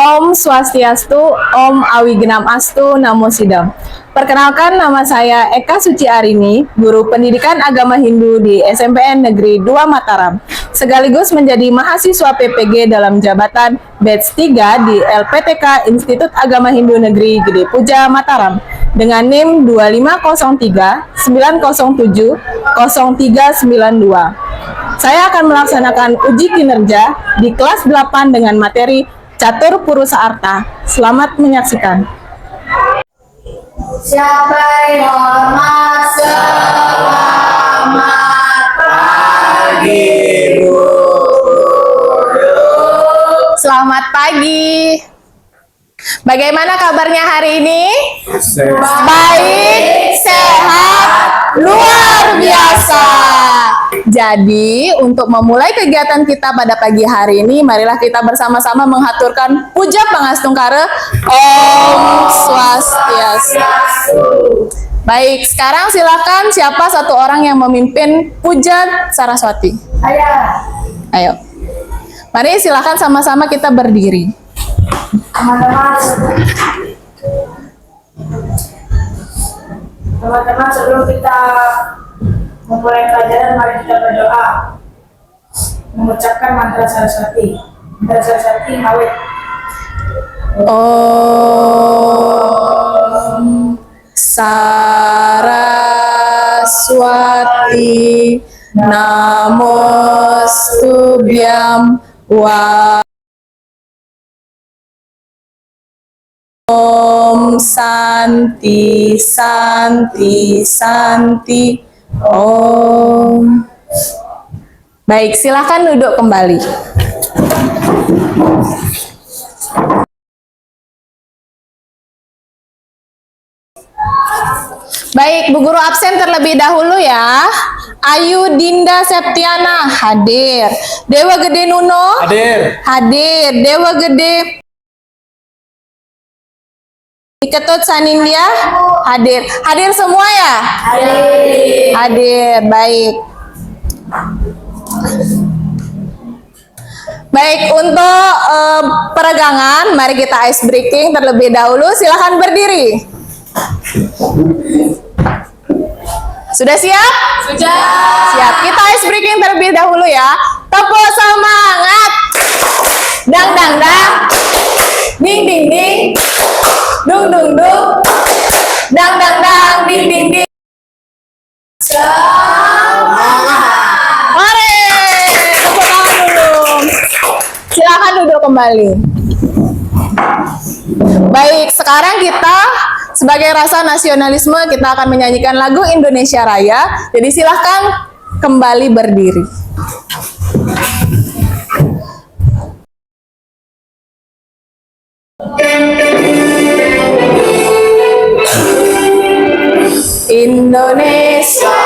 Om Swastiastu, Om Awigenam Astu, Namo Sidam. Perkenalkan, nama saya Eka Suci Arini, guru pendidikan agama Hindu di SMPN Negeri 2 Mataram, sekaligus menjadi mahasiswa PPG dalam jabatan Batch 3 di LPTK Institut Agama Hindu Negeri Gede Puja Mataram dengan NIM 2503 907 0392. Saya akan melaksanakan uji kinerja di kelas 8 dengan materi Catur Purusa Arta. Selamat menyaksikan. Siapa yang hormat, selamat pagi Bu. Selamat pagi. Bagaimana kabarnya hari ini? Baik, sehat, luar biasa. Jadi, untuk memulai kegiatan kita pada pagi hari ini, marilah kita bersama-sama menghaturkan puja pangastungkara Om Swastiastu. Baik, sekarang silakan siapa satu orang yang memimpin puja Saraswati. Ayo. Mari silakan sama-sama kita berdiri. Teman-teman, sebelum kita memulai pelajaran, mari kita berdoa mengucapkan mantra Saraswati. Mantra Saraswati awet. Om Saraswati Namostubhyam wa Om Santi Santi Santi Om. Baik, silakan duduk kembali. Baik, Bu Guru absen terlebih dahulu ya. Ayu Dinda Septiana hadir. Dewa Gede Nuno Hadir. hadir. Dewa Gede Ketut Sanindya hadir. Hadir semua ya? Hadir. Hadir, baik. Baik, untuk peregangan, mari kita ice breaking terlebih dahulu. Silahkan berdiri. Sudah siap? Sudah. Siap. Kita ice breaking terlebih dahulu ya. Tepuk semangat. Dang dang dang. Ding ding ding. Dung dung dung. Dang dang dang. Ding ding ding. Semangat. Mari. Tepuk tangan dulu. Silakan duduk kembali. Baik, sekarang kita sebagai rasa nasionalisme kita akan menyanyikan lagu Indonesia Raya. Jadi silahkan kembali berdiri. Indonesia,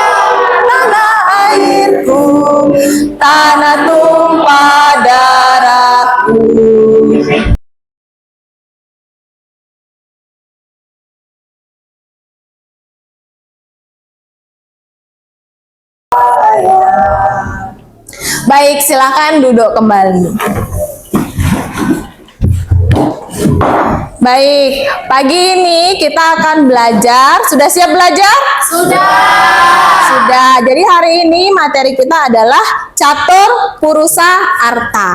tanah airku, tanah tumpah darahku. Baik, silakan duduk kembali. Baik, pagi ini kita akan belajar. Sudah siap belajar? Sudah. Sudah. Jadi hari ini materi kita adalah Catur Purusa Arta.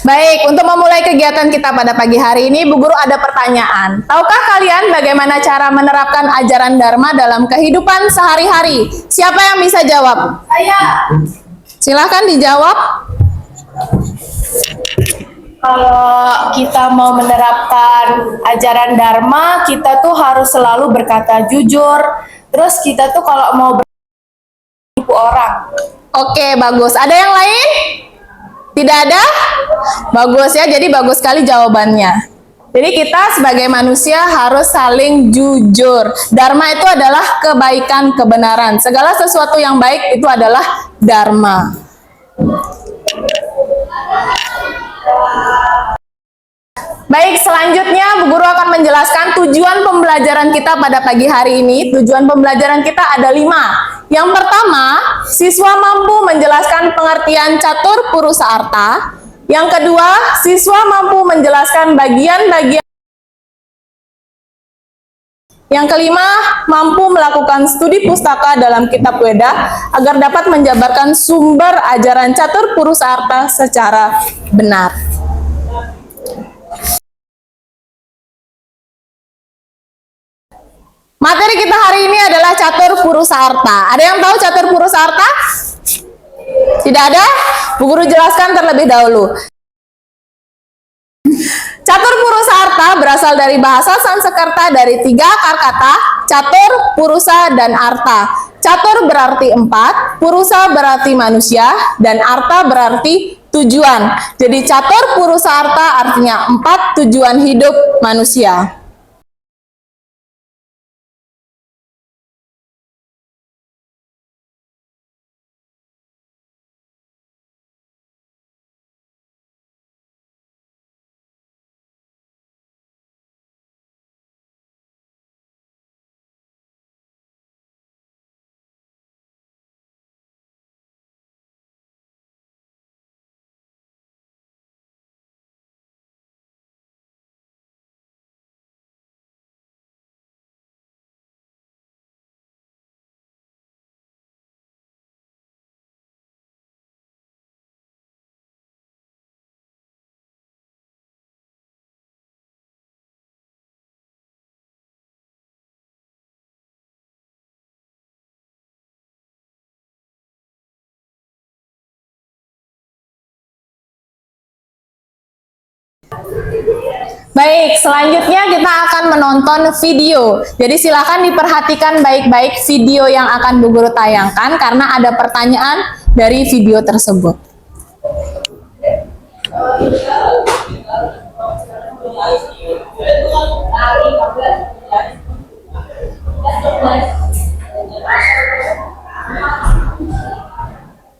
Baik, untuk memulai kegiatan kita pada pagi hari ini, Bu Guru ada pertanyaan. Tahukah kalian bagaimana cara menerapkan ajaran Dharma dalam kehidupan sehari-hari? Siapa yang bisa jawab? Saya. Silahkan dijawab. Kalau kita mau menerapkan ajaran Dharma, kita tuh harus selalu berkata jujur. Terus kita tuh kalau mau menipu orang. Oke, bagus. Ada yang lain? Tidak ada? Bagus ya, jadi bagus sekali jawabannya. Jadi kita sebagai manusia harus saling jujur. Dharma itu adalah kebaikan, kebenaran. Segala sesuatu yang baik itu adalah Dharma. Baik, selanjutnya Bu Guru akan menjelaskan tujuan pembelajaran kita pada pagi hari ini. Tujuan pembelajaran kita ada 5. Yang pertama, siswa mampu menjelaskan pengertian catur purusa arta. Yang kedua, siswa mampu menjelaskan bagian-bagian. Yang kelima, mampu melakukan studi pustaka dalam kitab Weda agar dapat menjabarkan sumber ajaran catur purusa arta secara benar. Materi kita hari ini adalah catur purusa arta. Ada yang tahu catur purusa arta? Tidak ada? Bu Guru jelaskan terlebih dahulu. Catur purusa arta berasal dari bahasa Sanskerta dari 3 akar kata, catur, purusa, dan arta. Catur berarti 4, purusa berarti manusia, dan arta berarti tujuan. Jadi catur purusa arta artinya 4 tujuan hidup manusia. Baik, selanjutnya kita akan menonton video. Jadi silakan diperhatikan baik-baik video yang akan Bu Guru tayangkan karena ada pertanyaan dari video tersebut.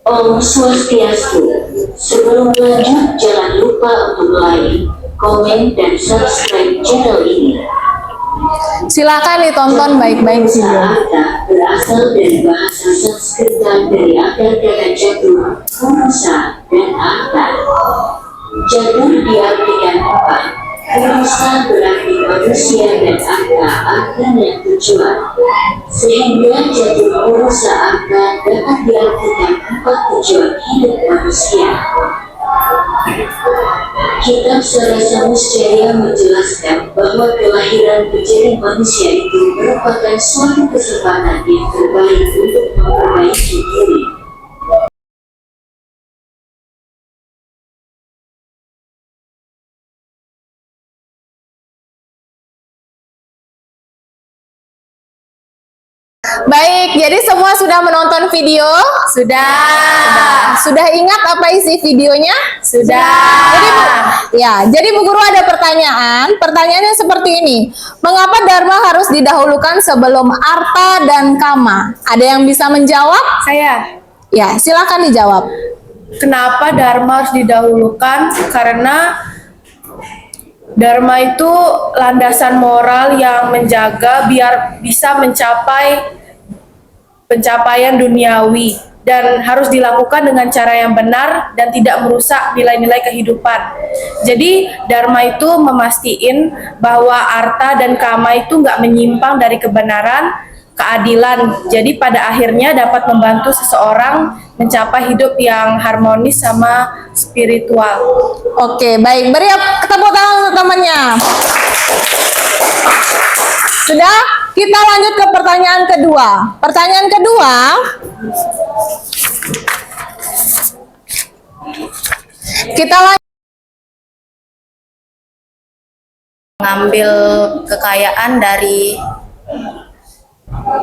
Om Swastiastu. Sebelum lanjut, jangan lupa untuk like, komen, dan subscribe channel ini. Silakan ditonton baik-baik video. Arta berasal dari bahasa Sanskerta dari akar kata catur, purusa, dan arta. Catur diartikan 4. Purusa berarti manusia dan arta artinya tujuan. Sehingga catur purusa arta dapat diartikan 4 tujuan hidup manusia. Kitab Sarasa Muscaya menjelaskan bahwa kelahiran menjadi manusia itu merupakan suatu kesempatan yang terbaik untuk memperbaiki diri. Baik, jadi semua sudah menonton video? Sudah ingat apa isi videonya? Jadi Bu Guru ada pertanyaan. Pertanyaannya seperti ini. Mengapa Dharma harus didahulukan sebelum arta dan kama? Ada yang bisa menjawab? Saya. Ya, silakan dijawab. Kenapa Dharma harus didahulukan? Karena Dharma itu landasan moral yang menjaga biar bisa mencapai pencapaian duniawi dan harus dilakukan dengan cara yang benar dan tidak merusak nilai-nilai kehidupan. Jadi Dharma itu memastikan bahwa arta dan kama itu nggak menyimpang dari kebenaran, keadilan. Jadi pada akhirnya dapat membantu seseorang mencapai hidup yang harmonis sama spiritual. Oke, baik. Beri tepuk tangan untuk temannya. Sudah, kita lanjut ke pertanyaan kedua. Pertanyaan kedua, kita lanjut. Mengambil kekayaan dari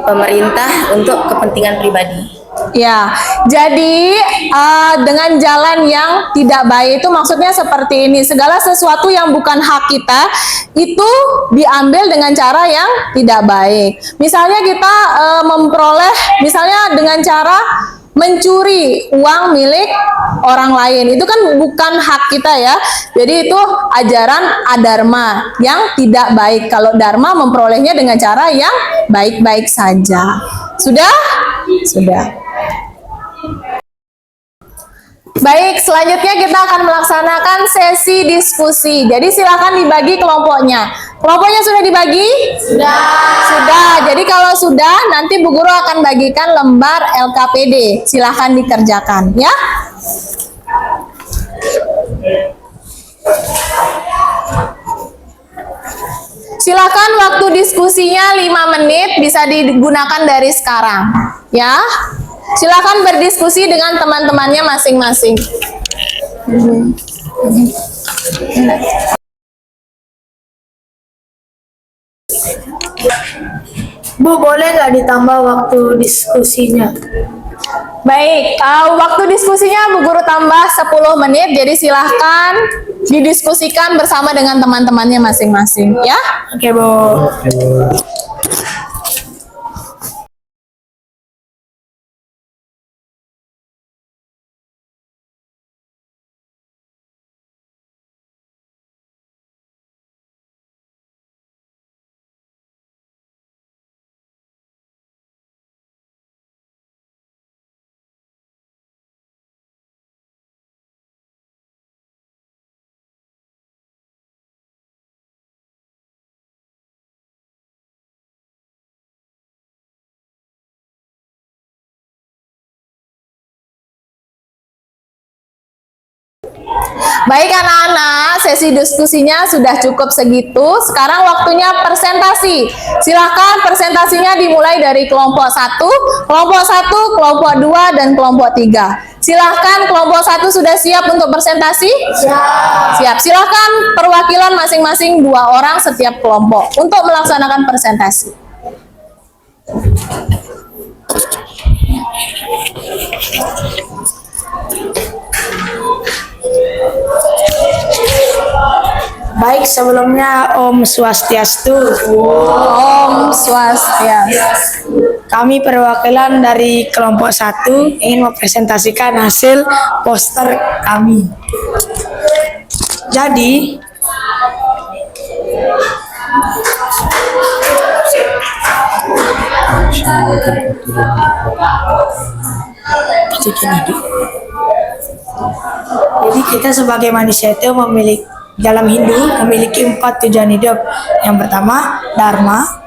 pemerintah untuk kepentingan pribadi. Ya, jadi dengan jalan yang tidak baik itu maksudnya seperti ini. Segala sesuatu yang bukan hak kita itu diambil dengan cara yang tidak baik. Misalnya kita memperoleh, misalnya dengan cara mencuri uang milik orang lain, itu kan bukan hak kita ya. Jadi itu ajaran adharma yang tidak baik. Kalau dharma memperolehnya dengan cara yang baik-baik saja. Sudah? Sudah. Baik, selanjutnya kita akan melaksanakan sesi diskusi. Jadi silakan dibagi kelompoknya. Kelompoknya sudah dibagi? Sudah. Sudah. Jadi kalau sudah, nanti Bu Guru akan bagikan lembar LKPD. Silakan dikerjakan, ya. Silakan waktu diskusinya 5 menit, bisa digunakan dari sekarang, ya. Silakan berdiskusi dengan teman-temannya masing-masing. Bu, boleh nggak ditambah waktu diskusinya? Baik, waktu diskusinya Bu Guru tambah 10 menit, jadi silahkan didiskusikan bersama dengan teman-temannya masing-masing, ya. Oke, Bu. Baik anak-anak, sesi diskusinya sudah cukup segitu. Sekarang waktunya presentasi. Silakan presentasinya dimulai dari kelompok 1, kelompok 2, dan kelompok 3. Silahkan kelompok 1 sudah siap untuk presentasi? Siap. Silahkan perwakilan masing-masing 2 orang setiap kelompok untuk melaksanakan presentasi. Baik, sebelumnya Om Swastiastu. Om Swastiastu. Kami perwakilan dari kelompok 1 ingin mempresentasikan hasil poster kami. Jadi, kita sebagai manusia itu memiliki dalam Hindu memiliki 4 tujuan hidup. Yang pertama, Dharma.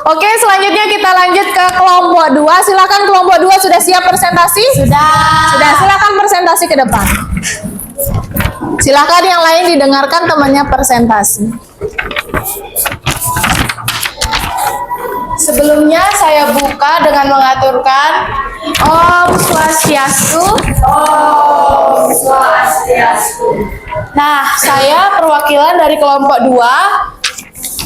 Oke, selanjutnya kita lanjut ke kelompok 2. Silakan kelompok 2 sudah siap presentasi? Sudah, silakan presentasi ke depan. Silakan yang lain didengarkan temannya presentasi. Sebelumnya saya buka dengan mengaturkan Om Swastiastu. Om Swastiastu. Nah, saya perwakilan dari kelompok 2.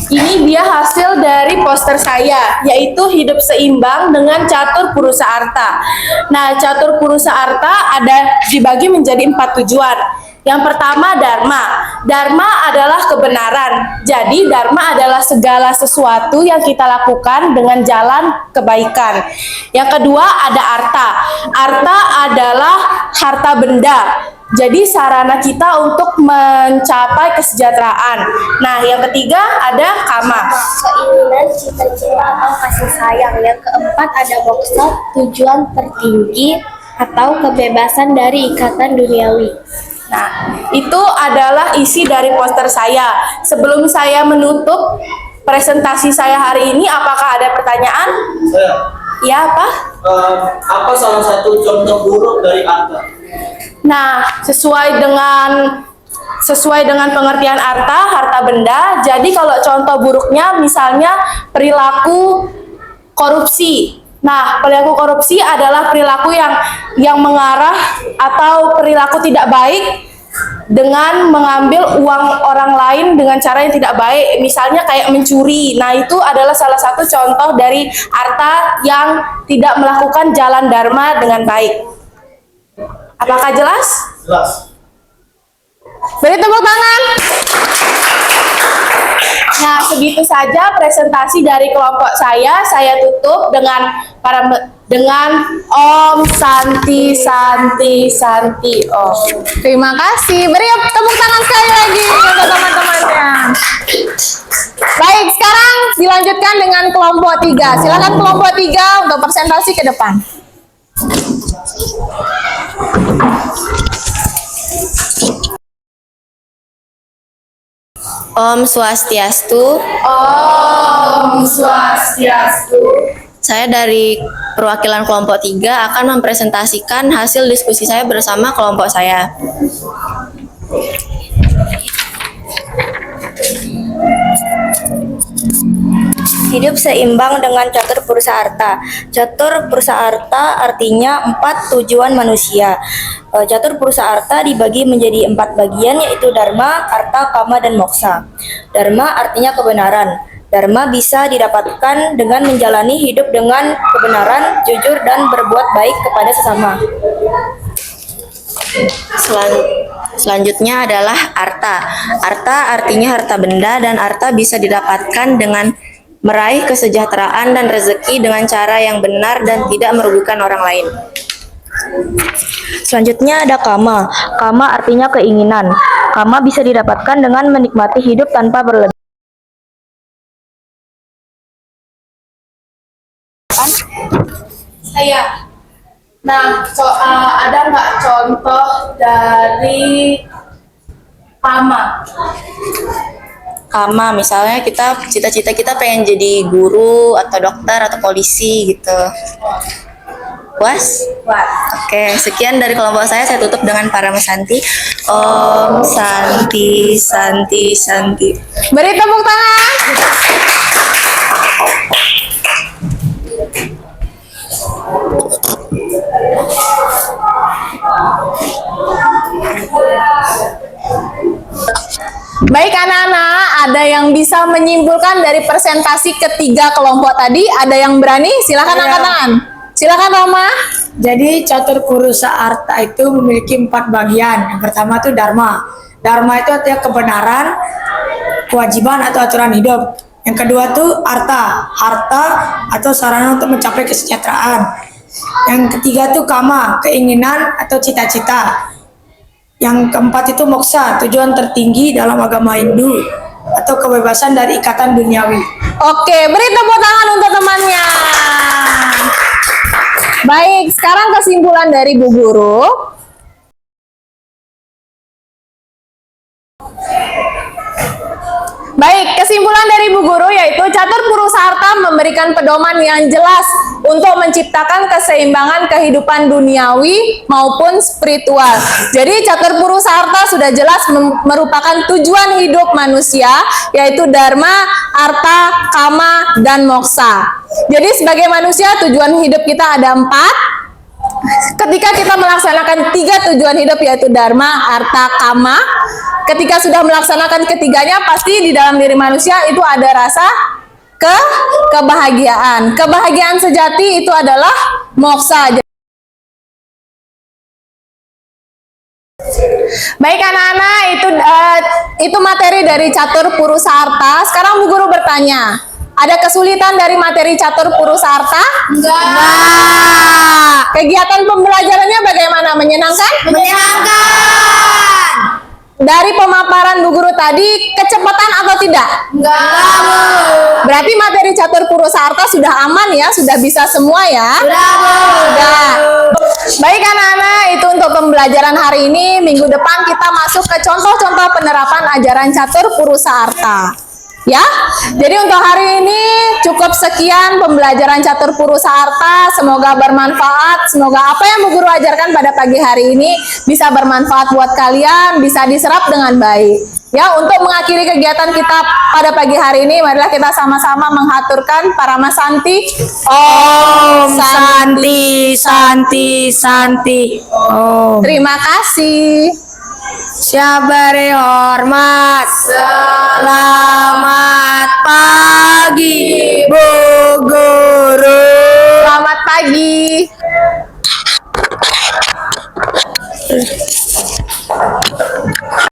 Ini dia hasil dari poster saya, yaitu hidup seimbang dengan catur purusa arta. Nah, catur purusa arta ada dibagi menjadi 4 tujuan. Yang pertama, Dharma. Dharma adalah kebenaran. Jadi, Dharma adalah segala sesuatu yang kita lakukan dengan jalan kebaikan. Yang kedua, ada Arta. Arta adalah harta benda. Jadi sarana kita untuk mencapai kesejahteraan. Nah, yang ketiga ada Kama. Keinginan, cita-cita atau kasih sayang. Yang keempat ada Moksa, tujuan tertinggi atau kebebasan dari ikatan duniawi. Nah, itu adalah isi dari poster saya. Sebelum saya menutup presentasi saya hari ini, apakah ada pertanyaan? Ya, apa? Apa salah satu contoh buruk dari Arta? Nah, sesuai dengan pengertian harta benda. Jadi kalau contoh buruknya misalnya perilaku korupsi. Nah, perilaku korupsi adalah perilaku yang mengarah atau perilaku tidak baik dengan mengambil uang orang lain dengan cara yang tidak baik, misalnya kayak mencuri. Nah, itu adalah salah satu contoh dari harta yang tidak melakukan jalan dharma dengan baik. Apakah jelas? Jelas. Beri tepuk tangan. begitu saja presentasi dari kelompok saya. Saya tutup dengan Om Santi Santi Santi Om. Terima kasih. Beri tepuk tangan sekali lagi untuk teman-temannya. Baik, sekarang dilanjutkan dengan kelompok 3. Silakan kelompok 3 untuk presentasi ke depan. Om Swastiastu. Om Swastiastu. Saya dari perwakilan kelompok 3 akan mempresentasikan hasil diskusi saya bersama kelompok saya. Hidup seimbang dengan catur purusa arta. Catur purusa arta artinya 4 tujuan manusia. Catur purusa arta dibagi menjadi 4 bagian, yaitu dharma, arta, kama, dan moksa. Dharma artinya kebenaran. Dharma bisa didapatkan dengan menjalani hidup dengan kebenaran, jujur, dan berbuat baik kepada sesama. Selanjutnya adalah arta. Arta artinya harta benda, dan arta bisa didapatkan dengan meraih kesejahteraan dan rezeki dengan cara yang benar dan tidak merugikan orang lain. Selanjutnya ada kama. Kama artinya keinginan. Kama bisa didapatkan dengan menikmati hidup tanpa berlebihan. Saya. Nah, ada nggak contoh dari kama? Kama, misalnya cita-cita kita pengen jadi guru atau dokter atau polisi gitu. Puas? Oke, sekian dari kelompok saya tutup dengan Parama Santi. Om Santi Santi Santi. Beri tepuk tangan. Baik anak-anak, ada yang bisa menyimpulkan dari presentasi ketiga kelompok tadi? Ada yang berani? Silakan angkat tangan. Silakan Rama. Jadi catur purusa arta itu memiliki 4 bagian. Yang pertama itu dharma. Dharma itu artinya kebenaran, kewajiban atau aturan hidup. Yang kedua itu arta. Harta atau sarana untuk mencapai kesejahteraan. Yang ketiga itu kama, keinginan atau cita-cita. Yang keempat itu moksa, tujuan tertinggi dalam agama Hindu atau kebebasan dari ikatan duniawi. Oke, beri tepuk tangan untuk temannya. Baik, sekarang kesimpulan dari Bu Guru. Baik, kesimpulan dari Bu Guru yaitu catur purusa arta memberikan pedoman yang jelas untuk menciptakan keseimbangan kehidupan duniawi maupun spiritual. Jadi catur purusa arta sudah jelas merupakan tujuan hidup manusia, yaitu dharma, arta, kama, dan moksa. Jadi sebagai manusia tujuan hidup kita ada 4. Ketika kita melaksanakan 3 tujuan hidup yaitu dharma, arta, kama, ketika sudah melaksanakan ketiganya pasti di dalam diri manusia itu ada rasa kebahagiaan. Kebahagiaan sejati itu adalah moksa. Baik anak-anak, itu materi dari catur purusa arta. Sekarang Bu Guru bertanya, ada kesulitan dari materi catur purusa arta? Enggak. Kegiatan pembelajarannya bagaimana? Menyenangkan? Menyenangkan. Dari pemaparan Bu Guru tadi, kecepatan atau tidak? Enggak. Berarti materi catur purusa arta sudah aman ya? Sudah bisa semua ya? Sudah. Baik anak-anak, itu untuk pembelajaran hari ini. Minggu depan kita masuk ke contoh-contoh penerapan ajaran catur purusa arta. Ya, jadi untuk hari ini cukup sekian pembelajaran catur purusa arta. Semoga bermanfaat. Semoga apa yang Bu Guru ajarkan pada pagi hari ini bisa bermanfaat buat kalian, bisa diserap dengan baik. Ya, untuk mengakhiri kegiatan kita pada pagi hari ini, marilah kita sama-sama menghaturkan Parama Santi. Om Santi Santi Santi. Om. Terima kasih. Syabari hormat. Selamat pagi, Bu Guru.